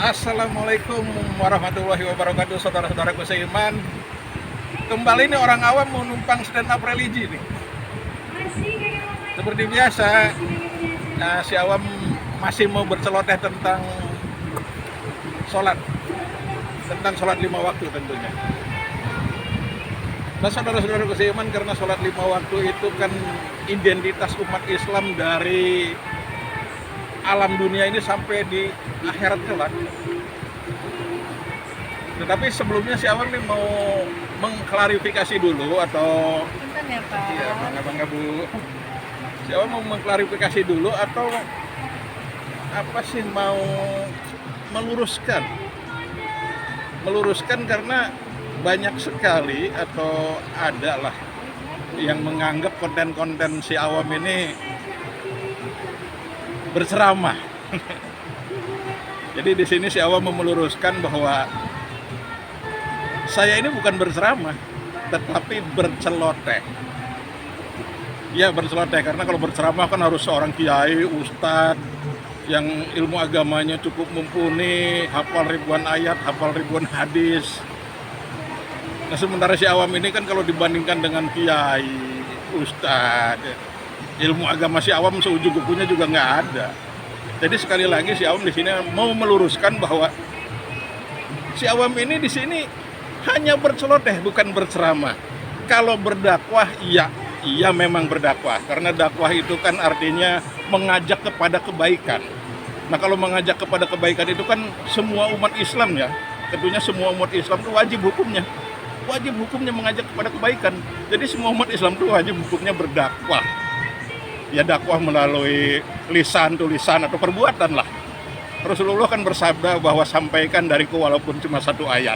Assalamualaikum warahmatullahi wabarakatuh, saudara-saudaraku seiman. Kembali nih orang awam mau numpang stand up religi nih. Seperti biasa, si awam masih mau berceloteh tentang sholat, tentang sholat 5 waktu tentunya. Nah, saudara-saudaraku seiman, karena sholat 5 waktu itu kan identitas umat Islam dari alam dunia ini sampai di akhirat kelak. Tetapi sebelumnya si awam nih mau mengklarifikasi dulu atau Punten ya Pak. iya bangga Bu. Si awam mau mengklarifikasi dulu atau apa sih, mau meluruskan karena banyak sekali atau ada lah yang menganggap konten-konten si awam ini berceramah. Jadi di sini si awam meluruskan bahwa saya ini bukan berceramah, tetapi berceloteh. Ya, berceloteh, karena kalau berceramah kan harus seorang kiai, ustadz yang ilmu agamanya cukup mumpuni, hafal ribuan ayat, hafal ribuan hadis. Nah, sementara si awam ini kan kalau dibandingkan dengan kiai, ustadz, ilmu agama si awam seujung kukunya juga nggak ada. Jadi sekali lagi si awam di sini mau meluruskan bahwa si awam ini di sini hanya berceloteh, bukan berceramah. Kalau berdakwah, iya memang berdakwah, karena dakwah itu kan artinya mengajak kepada kebaikan. Nah, kalau mengajak kepada kebaikan itu kan semua umat Islam ya, tentunya semua umat Islam itu wajib hukumnya mengajak kepada kebaikan. Jadi semua umat Islam itu wajib hukumnya berdakwah. Ya, dakwah melalui lisan, tulisan, atau perbuatan lah. Rasulullah kan bersabda bahwa sampaikan dariku walaupun cuma satu ayat.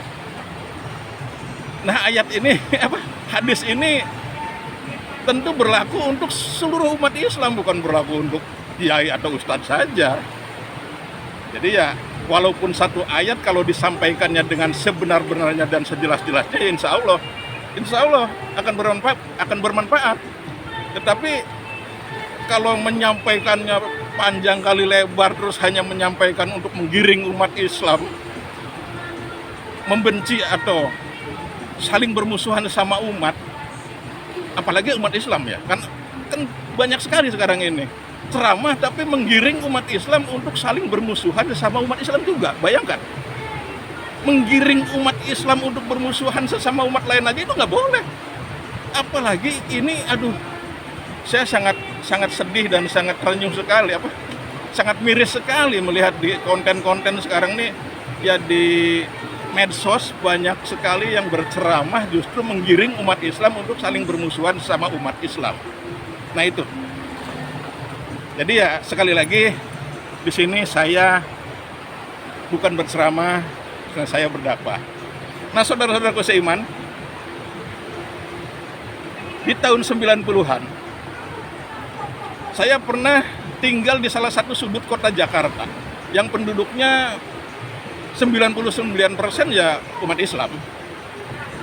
Nah, ayat ini, hadis ini tentu berlaku untuk seluruh umat Islam, bukan berlaku untuk kiai atau ustadz saja. Jadi ya, walaupun satu ayat kalau disampaikannya dengan sebenar-benarnya dan sejelas-jelasnya, insya Allah akan bermanfaat. Tetapi kalau menyampaikannya panjang kali lebar, terus hanya menyampaikan untuk menggiring umat Islam membenci atau saling bermusuhan sama umat, apalagi umat Islam ya, kan banyak sekali sekarang ini ceramah tapi menggiring umat Islam untuk saling bermusuhan sama umat Islam juga. Bayangkan, menggiring umat Islam untuk bermusuhan sesama umat lain aja itu nggak boleh, apalagi ini. Saya sangat sedih dan sangat terenyuh sekali, sangat miris sekali melihat di konten-konten sekarang nih ya, di medsos banyak sekali yang berceramah justru menggiring umat Islam untuk saling bermusuhan sama umat Islam. Nah itu. Jadi ya, sekali lagi di sini saya bukan berceramah, saya berdakwah. Nah, saudara-saudaraku seiman, di tahun 90-an saya pernah tinggal di salah satu sudut kota Jakarta yang penduduknya 99% ya umat Islam.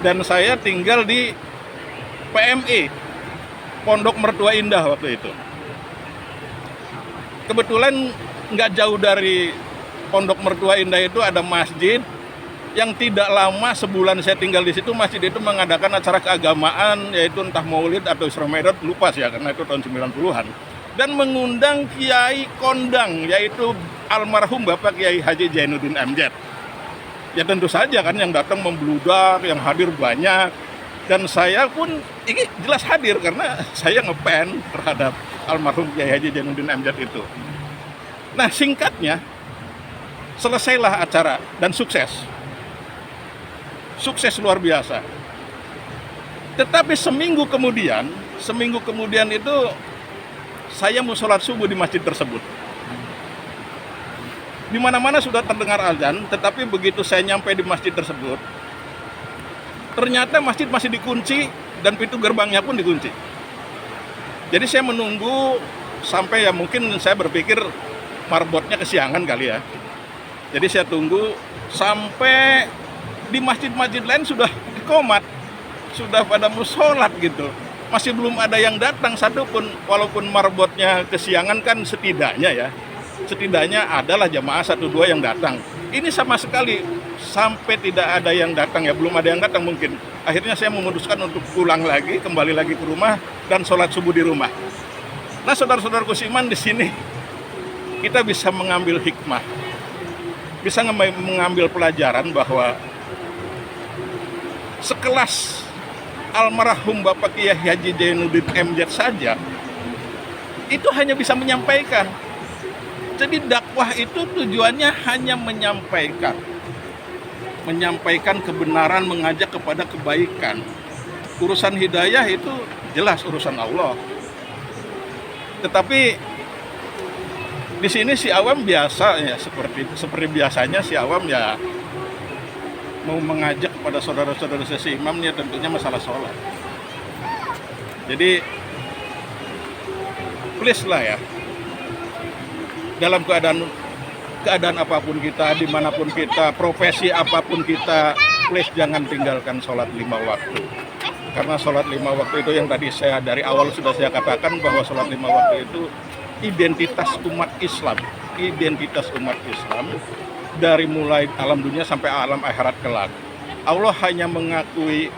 Dan saya tinggal di PMI, Pondok Mertua Indah waktu itu. Kebetulan nggak jauh dari Pondok Mertua Indah itu ada masjid yang tidak lama, sebulan saya tinggal di situ, masjid itu mengadakan acara keagamaan, yaitu entah maulid atau Isra Mi'raj, lupa sih ya, karena itu tahun 90-an. Dan mengundang kiai kondang, yaitu almarhum Bapak Kiai Haji Zainuddin MZ. Ya tentu saja kan yang datang membludak, yang hadir banyak. Dan saya pun ini jelas hadir karena saya ngefans terhadap almarhum Kiai Haji Zainuddin MZ itu. Nah, singkatnya, selesailah acara dan sukses. Sukses luar biasa. Tetapi seminggu kemudian itu saya mau sholat subuh di masjid tersebut. Di mana-mana sudah terdengar azan, tetapi begitu saya nyampe di masjid tersebut, ternyata masjid masih dikunci dan pintu gerbangnya pun dikunci. Jadi saya menunggu sampai, ya mungkin saya berpikir marbotnya kesiangan kali ya. Jadi saya tunggu sampai di masjid-masjid lain sudah komat, sudah pada mau sholat gitu. Masih belum ada yang datang satupun, walaupun marbotnya kesiangan kan setidaknya adalah jamaah 1-2 yang datang. Ini sama sekali sampai tidak ada yang datang ya, belum ada yang datang mungkin. Akhirnya saya memutuskan untuk pulang lagi, kembali lagi ke rumah dan sholat subuh di rumah. Nah, saudara-saudaraku seiman, di sini kita bisa mengambil hikmah, bisa mengambil pelajaran bahwa sekelas almarhum Bapak Kiai Haji Zainuddin MZ saja itu hanya bisa menyampaikan. Jadi dakwah itu tujuannya hanya menyampaikan kebenaran, mengajak kepada kebaikan. Urusan hidayah itu jelas urusan Allah. Tetapi di sini si awam biasa ya, seperti biasanya si awam ya mau mengajak kepada saudara-saudara seimamnya tentunya masalah sholat. Jadi please lah ya, dalam keadaan apapun kita, dimanapun kita, profesi apapun kita, please jangan tinggalkan sholat 5 waktu. Karena sholat 5 waktu itu yang tadi saya dari awal sudah saya katakan bahwa sholat 5 waktu itu identitas umat Islam. Identitas umat Islam dari mulai alam dunia sampai alam akhirat kelak. Allah hanya mengakui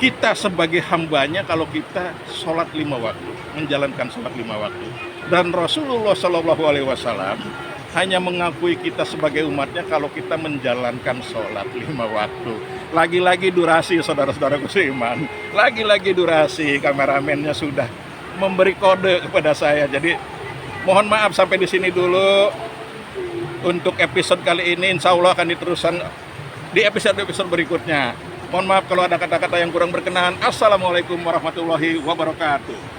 kita sebagai hambanya kalau kita sholat 5 waktu, menjalankan sholat 5 waktu. Dan Rasulullah SAW hanya mengakui kita sebagai umatnya kalau kita menjalankan sholat 5 waktu. Lagi-lagi durasi, saudara-saudaraku seiman. Lagi-lagi durasi, kameramennya sudah memberi kode kepada saya. Jadi mohon maaf sampai di sini dulu untuk episode kali ini. Insya Allah akan diteruskan di episode-episode berikutnya. Mohon maaf kalau ada kata-kata yang kurang berkenan. Assalamualaikum warahmatullahi wabarakatuh.